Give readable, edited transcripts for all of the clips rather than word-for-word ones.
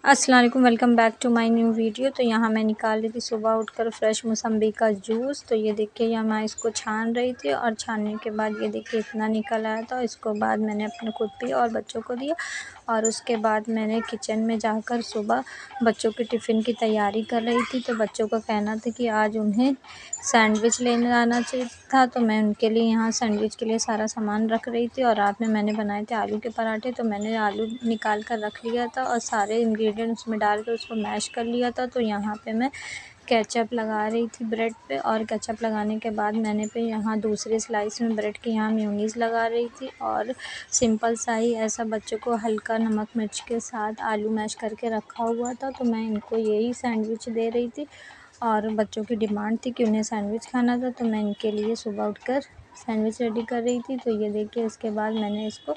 अस्सलाम वालेकुम, welcome back to my new video. तो यहाँ मैं निकाल रही थी सुबह उठकर फ्रेश मौसम्बी का जूस। तो ये देखिए यहाँ मैं इसको छान रही थी और छानने के बाद ये देखिए इतना निकल आया था। इसको बाद मैंने अपने खुद पिया और बच्चों को दिया। और उसके बाद मैंने किचन में जाकर सुबह बच्चों के टिफ़िन की तैयारी कर रही थी। तो बच्चों का कहना था कि आज उन्हें सैंडविच लेने आना चाहिए था, तो मैं उनके लिए यहाँ सैंडविच के लिए सारा सामान रख रही थी। और रात में मैंने बनाए थे आलू के पराठे, तो मैंने आलू निकाल कर रख लिया था और सारे इंग्रेडिएंट उसमें डाल कर उसको मैश कर लिया था। तो यहाँ पे मैं केचप लगा रही थी ब्रेड पे, और केचप लगाने के बाद मैंने पे यहाँ दूसरे स्लाइस में ब्रेड के यहाँ मेयोनीज़ लगा रही थी। और सिंपल सा ही ऐसा बच्चों को हल्का नमक मिर्च के साथ आलू मैश करके रखा हुआ था, तो मैं इनको यही सैंडविच दे रही थी। और बच्चों की डिमांड थी कि उन्हें सैंडविच खाना था, तो मैं इनके लिए सुबह उठकर सैंडविच रेडी कर रही थी। तो ये देखिए इसके बाद मैंने इसको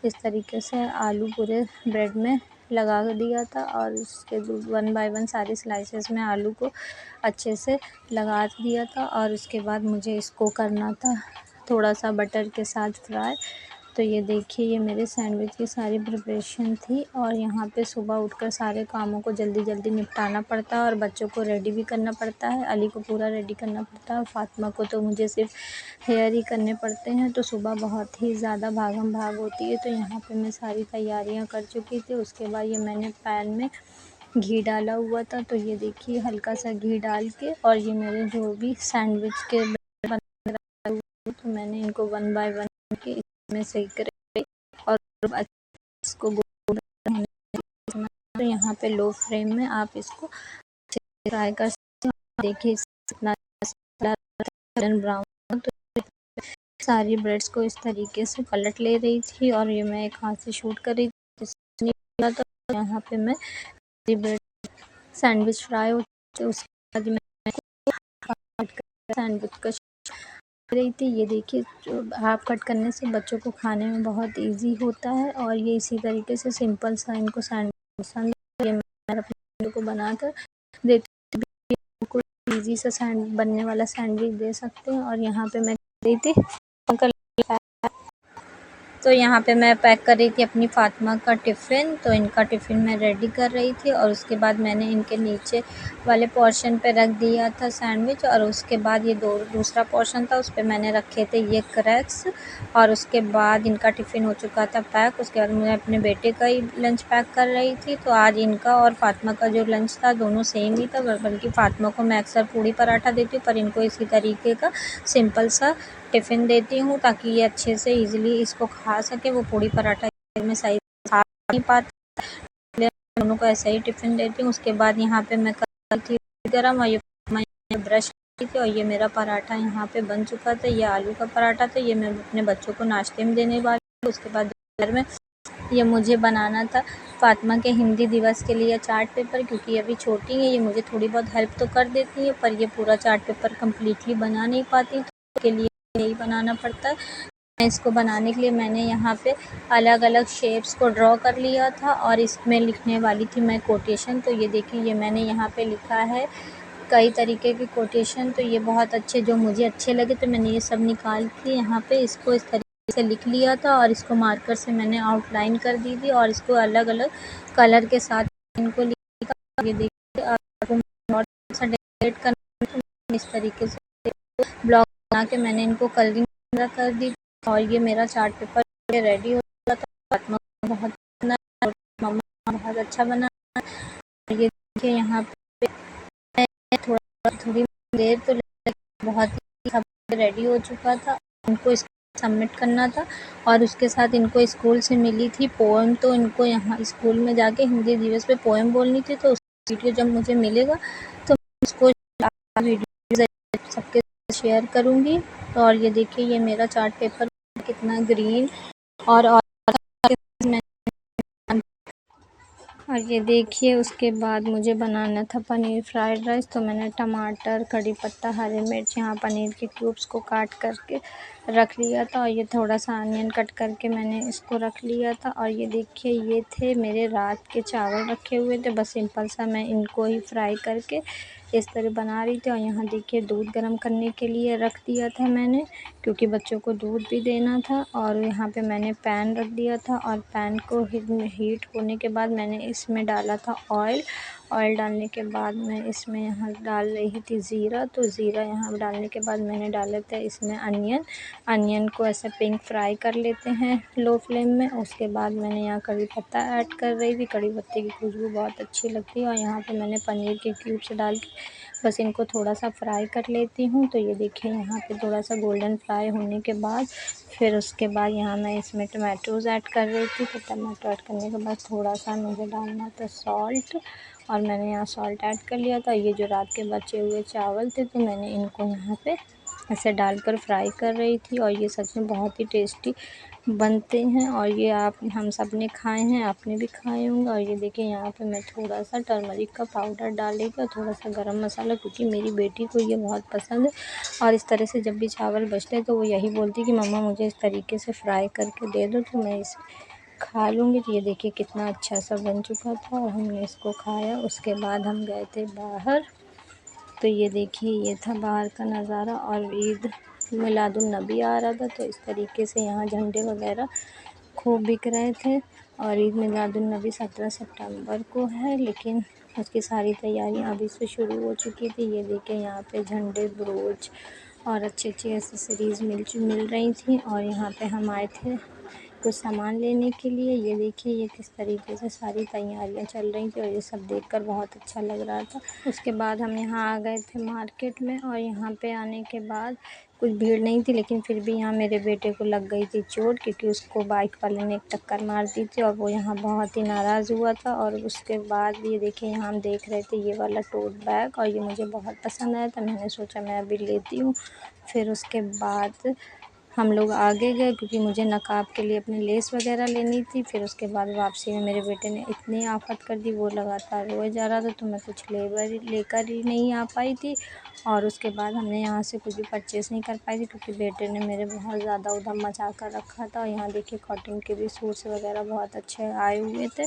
इस तरीके से आलू पूरे ब्रेड में लगा दिया था, और उसके 1 बाय 1 सारे स्लाइसेस में आलू को अच्छे से लगा दिया था। और उसके बाद मुझे इसको करना था थोड़ा सा बटर के साथ फ्राई। तो ये देखिए ये मेरे सैंडविच की सारी प्रिपरेशन थी। और यहाँ पे सुबह उठकर सारे कामों को जल्दी जल्दी निपटाना पड़ता है और बच्चों को रेडी भी करना पड़ता है। अली को पूरा रेडी करना पड़ता है, फ़ातिमा को तो मुझे सिर्फ हेयर ही करने पड़ते हैं। तो सुबह बहुत ही ज़्यादा भागम भाग होती है। तो यहाँ पे मैं सारी तैयारियाँ कर चुकी थी। उसके बाद ये मैंने पैन में घी डाला हुआ था, तो ये देखिए हल्का सा घी डाल के, और ये मेरे जो भी सैंडविच के बन रहे हुए, तो मैंने इनको 1 बाय 1 के इसमें सेक रही और इसको गोल्डन होने देना। तो यहाँ पे लो फ्लेम में आप इसको फ्राई कर सकते हो। देखिए इतना ब्राउन, तो सारी ब्रेड्स को इस तरीके से पलट ले रही थी, और ये मैं एक हाथ से शूट कर रही थी। तो यहाँ पे मैं ब्रेड सैंडविच फ्राई होते उसके बाद मैं सैंडविच का रही थी। ये देखिए जो हाफ कट करने से बच्चों को खाने में बहुत इजी होता है, और ये इसी तरीके से सिंपल सा इनको सैंडविच पसंद है। ये मैं अपने बच्चों को बनाकर देती हूँ, बिल्कुल ईजी सा बनने वाला सैंडविच दे सकते हैं। और यहाँ पे मैं रही थी तो यहाँ पे मैं पैक कर रही थी अपनी फ़ातिमा का टिफ़िन। तो इनका टिफ़िन मैं रेडी कर रही थी, और उसके बाद मैंने इनके नीचे वाले पोर्शन पे रख दिया था सैंडविच। और उसके बाद ये दूसरा पोर्शन था, उस पे मैंने रखे थे ये क्रैक्स। और उसके बाद इनका टिफ़िन हो चुका था पैक। उसके बाद मैं अपने बेटे का ही लंच पैक कर रही थी। तो आज इनका और फ़ातिमा का जो लंच था दोनों सेम ही था, बल्कि फ़ातिमा को मैं अक्सर पूड़ी पराठा देती हूँ, पर इनको इसी तरीके का सिंपल सा टिफ़िन देती हूँ ताकि ये अच्छे से ईज़िली इसको खा सके। वो पूड़ी पराठा में सही खा नहीं पाते, इसलिए दोनों को ऐसा ही टिफ़िन देती हूँ। उसके बाद यहाँ पे मैं कर रही थी गरम, और ये ब्रश की थी, और ये मेरा पराठा यहाँ पे बन चुका था। ये आलू का पराठा था, ये मैं अपने बच्चों को नाश्ते में देने वाली हूँ। उसके बाद दोपहर में ये मुझे बनाना था फ़ातिमा के हिंदी दिवस के लिए चार्ट पेपर, क्योंकि अभी छोटी है, ये मुझे थोड़ी बहुत हेल्प तो कर देती है, पर ये पूरा चार्ट पेपर कम्प्लीटली बना नहीं पाती, तो उसके लिए यही बनाना पड़ता है। इसको बनाने के लिए मैंने यहाँ पे अलग अलग शेप्स को ड्रॉ कर लिया था, और इसमें लिखने वाली थी मैं कोटेशन। तो ये देखिए ये मैंने यहाँ पे लिखा है कई तरीके के कोटेशन। तो ये बहुत अच्छे जो मुझे अच्छे लगे, तो मैंने ये सब निकाल के यहाँ पे इसको इस तरीके से लिख लिया था, और इसको मार्कर से मैंने आउटलाइन कर दी थी, और इसको अलग अलग कलर के साथ इनको लिखा। ये देखिए आपको डेकोरेट करना, इस तरीके से ब्लॉक बना के मैंने इनको कलरिंग कर दी। और ये मेरा चार्ट पेपर रेडी हो गया था। फ़ातिमा बहुत बना और मम्मा बहुत अच्छा बना। ये देखिए यहाँ पे थोड़ी देर तो बहुत ही रेडी हो चुका था। इनको सबमिट करना था, और उसके साथ इनको स्कूल से मिली थी पोएम। तो इनको यहाँ स्कूल में जाके हिंदी दिवस पे पोएम बोलनी थी। तो उस वीडियो जब मुझे मिलेगा तो उसको वीडियो सबके शेयर करूँगी। और ये देखिए ये मेरा चार्ट पेपर कितना ग्रीन और ये देखिए उसके बाद मुझे बनाना था पनीर फ्राइड राइस। तो मैंने टमाटर, कड़ी पत्ता, हरी मिर्च, यहाँ पनीर के क्यूब्स को काट करके रख लिया था, और ये थोड़ा सा अनियन कट करके मैंने इसको रख लिया था। और ये देखिए ये थे मेरे रात के चावल रखे हुए थे, बस सिंपल सा मैं इनको ही फ्राई करके इस तरह बना रही थी। और यहाँ देखिए दूध गर्म करने के लिए रख दिया था मैंने, क्योंकि बच्चों को दूध भी देना था। और यहाँ पे मैंने पैन रख दिया था और पैन को हीट होने के बाद मैंने इसमें डाला था ऑयल। ऑयल डालने के बाद मैं इसमें यहाँ डाल रही थी ज़ीरा। तो ज़ीरा यहाँ डालने के बाद मैंने डाले थे इसमें अनियन को ऐसे पिंक फ्राई कर लेते हैं लो फ्लेम में। उसके बाद मैंने यहाँ कड़ी पत्ता ऐड कर रही थी। कड़ी पत्ते की खुशबू बहुत अच्छी लगती है। और यहाँ पे मैंने पनीर के क्यूब्स डाल के बस इनको थोड़ा सा फ्राई कर लेती हूँ। तो ये देखिए यहाँ पे थोड़ा सा गोल्डन फ्राई होने के बाद फिर उसके बाद यहाँ मैं इसमें टमाटोज़ ऐड कर रही थी। तो टमाटो ऐड करने के बाद थोड़ा सा मुझे डालना था सॉल्ट, और मैंने यहाँ सॉल्ट ऐड कर लिया था। ये जो रात के बचे हुए चावल थे तो मैंने इनको यहाँ पे ऐसे डालकर फ्राई कर रही थी। और ये सच में बहुत ही टेस्टी बनते हैं। और ये हम सब ने खाए हैं, आपने भी खाए होंगे। और ये देखिए यहाँ पे मैं थोड़ा सा टर्मरिक का पाउडर डाल रही थी और थोड़ा सा गरम मसाला, क्योंकि मेरी बेटी को ये बहुत पसंद है। और इस तरह से जब भी चावल बचते हैं तो वो यही बोलती है कि मम्मा मुझे इस तरीके से फ्राई करके दे दो, तो मैं इसे खा लूँगी। तो ये देखिए कितना अच्छा सा बन चुका था और हमने इसको खाया। उसके बाद हम गए थे बाहर। तो ये देखिए ये था बाहर का नज़ारा। और ईद मिलादुन्नबी आ रहा था, तो इस तरीके से यहाँ झंडे वगैरह खूब बिक रहे थे। और ईद मिलादुन्नबी 17 सितंबर को है, लेकिन उसकी सारी तैयारियां अभी से शुरू हो चुकी थी। ये देखिए यहाँ पे झंडे, ब्रोच और अच्छी एसेसरीज़ मिल रही थी। और यहाँ पे हम आए थे कुछ सामान लेने के लिए। ये देखिए ये किस तरीके से सारी तैयारियां चल रही थी और ये सब देखकर बहुत अच्छा लग रहा था। उसके बाद हम यहाँ आ गए थे मार्केट में। और यहाँ पे आने के बाद कुछ भीड़ नहीं थी, लेकिन फिर भी यहाँ मेरे बेटे को लग गई थी चोट, क्योंकि उसको बाइक वाले ने एक टक्कर मार दी थी और वो यहाँ बहुत ही नाराज़ हुआ था। और उसके बाद ये देखिए यहाँ हम देख रहे थे ये वाला टोट बैग, और ये मुझे बहुत पसंद आया था। मैंने सोचा मैं अभी लेती हूँ। फिर उसके बाद हम लोग आगे गए, क्योंकि मुझे नकाब के लिए अपनी लेस वगैरह लेनी थी। फिर उसके बाद वापसी में मेरे बेटे ने इतनी आफत कर दी, वो लगातार रोए जा रहा था, तो मैं कुछ लेकर ही नहीं आ पाई थी। और उसके बाद हमने यहाँ से कुछ भी परचेज़ नहीं कर पाई थी, क्योंकि बेटे ने मेरे बहुत ज़्यादा उधम मचा कर रखा था। और यहाँ देखिए कॉटन के भी सूट्स वगैरह बहुत अच्छे आए हुए थे।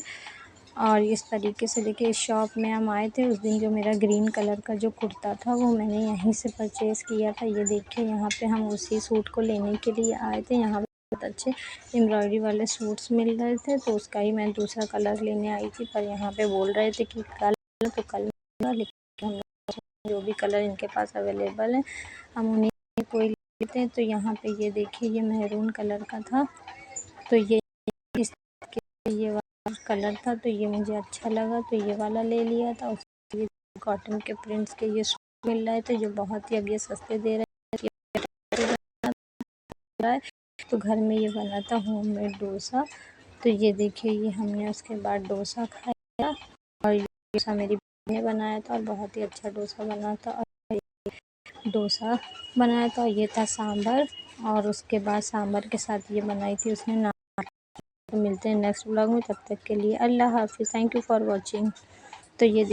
और इस तरीके से देखिए इस शॉप में हम आए थे उस दिन। जो मेरा ग्रीन कलर का जो कुर्ता था वो मैंने यहीं से परचेज़ किया था। ये देखिए यहाँ पे हम उसी सूट को लेने के लिए आए थे। यहाँ पे बहुत अच्छे एम्ब्रॉयडरी वाले सूट्स मिल रहे थे, तो उसका ही मैं दूसरा कलर लेने आई थी। पर यहाँ पे बोल रहे थे कि कल, तो कल लेकिन हम जो भी कलर इनके पास अवेलेबल है हम उन्हीं में कोई लेते हैं। तो यहाँ पे ये देखिए ये मैरून कलर का था, तो ये इस ये वाला कलर था, तो ये मुझे अच्छा लगा, तो ये वाला ले लिया था। उसके लिए कॉटन के प्रिंट्स के ये सूट मिल रहे थे, जो बहुत ही अब ये सस्ते दे रहे हैं। तो घर में ये बना था होममेड डोसा। तो ये देखिए ये हमने उसके बाद डोसा खाया। और ये डोसा मेरी बहन ने बनाया था और बहुत ही अच्छा डोसा बना था। और डोसा बनाया था, ये था सांभर। और उसके बाद सांभर के साथ ये बनाई थी उसने नान। तो मिलते हैं नेक्स्ट व्लॉग में, तब तक के लिए अल्लाह हाफ़िज़। Thank you for watching. तो ये